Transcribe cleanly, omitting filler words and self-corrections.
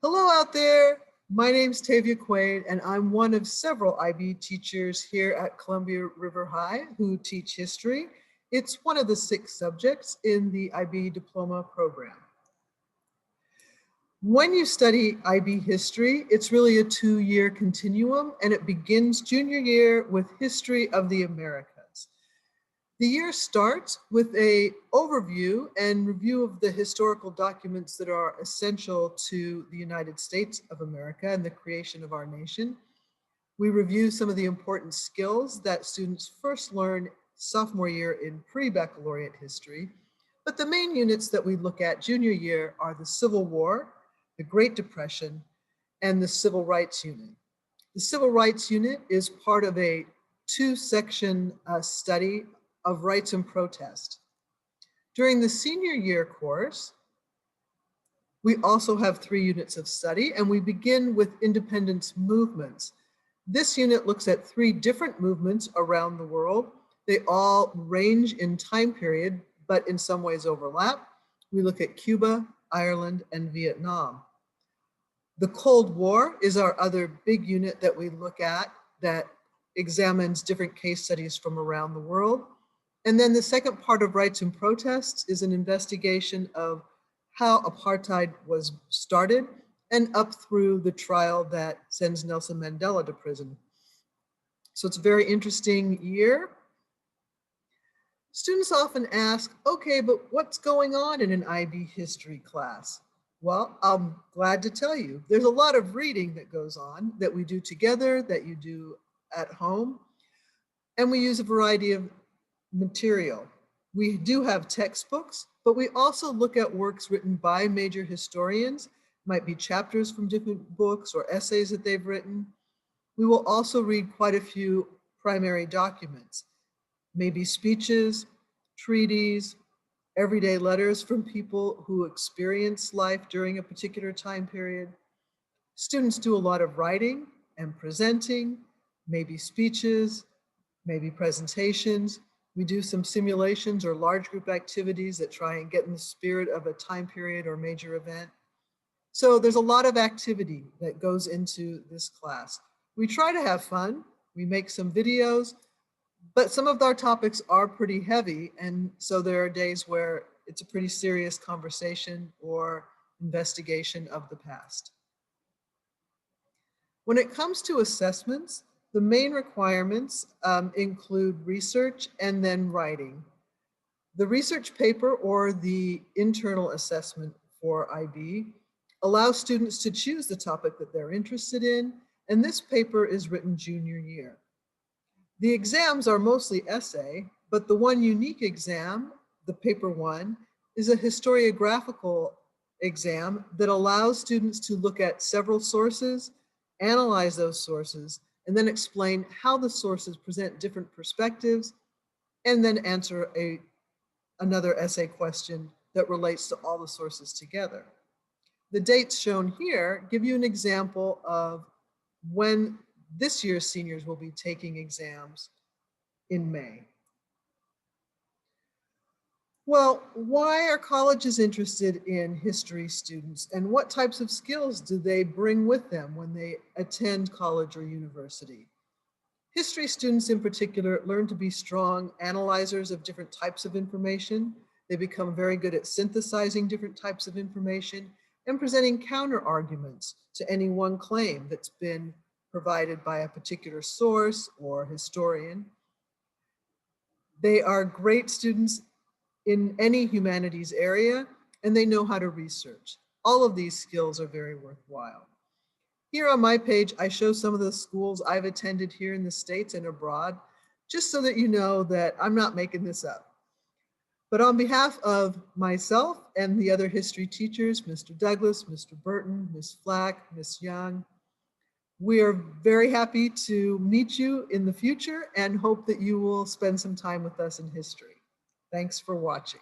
Hello out there. My name's Tavia Quaid, and I'm one of several IB teachers here at Columbia River High who teach history. It's one of the 6 subjects in the IB diploma program. When you study IB history, it's really a 2-year continuum, and it begins junior year with History of the Americas. The year starts with an overview and review of the historical documents that are essential to the United States of America and the creation of our nation. We review some of the important skills that students first learn sophomore year in pre-baccalaureate history. But the main units that we look at junior year are the Civil War, the Great Depression, and the Civil Rights Unit. The Civil Rights Unit is part of a 2-section study of rights and protest. During the senior year course, we also have 3 units of study, and we begin with independence movements. This unit looks at 3 different movements around the world. They all range in time period, but in some ways overlap. We look at Cuba, Ireland, and Vietnam. The Cold War is our other big unit that we look at that examines different case studies from around the world. And then the second part of Rights and Protests is an investigation of how apartheid was started and up through the trial that sends Nelson Mandela to prison. So it's a very interesting year. Students often ask, okay, but what's going on in an IB history class? Well, I'm glad to tell you, there's a lot of reading that goes on that we do together, that you do at home, and we use a variety of material. We do have textbooks, but we also look at works written by major historians, might be chapters from different books or essays that they've written. We will also read quite a few primary documents, maybe speeches, treaties, everyday letters from people who experienced life during a particular time period. Students do a lot of writing and presenting, maybe speeches, maybe presentations. We do some simulations or large group activities that try and get in the spirit of a time period or major event. So there's a lot of activity that goes into this class. We try to have fun. We make some videos, but some of our topics are pretty heavy. And so there are days where it's a pretty serious conversation or investigation of the past. When it comes to assessments, the main requirements include research and then writing. The research paper or the internal assessment for IB allows students to choose the topic that they're interested in, and this paper is written junior year. The exams are mostly essay, but the one unique exam, the paper 1, is a historiographical exam that allows students to look at several sources, analyze those sources, and then explain how the sources present different perspectives, and then answer another essay question that relates to all the sources together. The dates shown here give you an example of when this year's seniors will be taking exams in May. Well, why are colleges interested in history students, and what types of skills do they bring with them when they attend college or university? History students in particular learn to be strong analyzers of different types of information. They become very good at synthesizing different types of information and presenting counter arguments to any one claim that's been provided by a particular source or historian. They are great students in any humanities area, and they know how to research. All of these skills are very worthwhile. Here on my page, I show some of the schools I've attended here in the States and abroad, just so that you know that I'm not making this up. But on behalf of myself and the other history teachers, Mr. Douglas, Mr. Burton, Ms. Flack, Ms. Young, we are very happy to meet you in the future and hope that you will spend some time with us in history. Thanks for watching.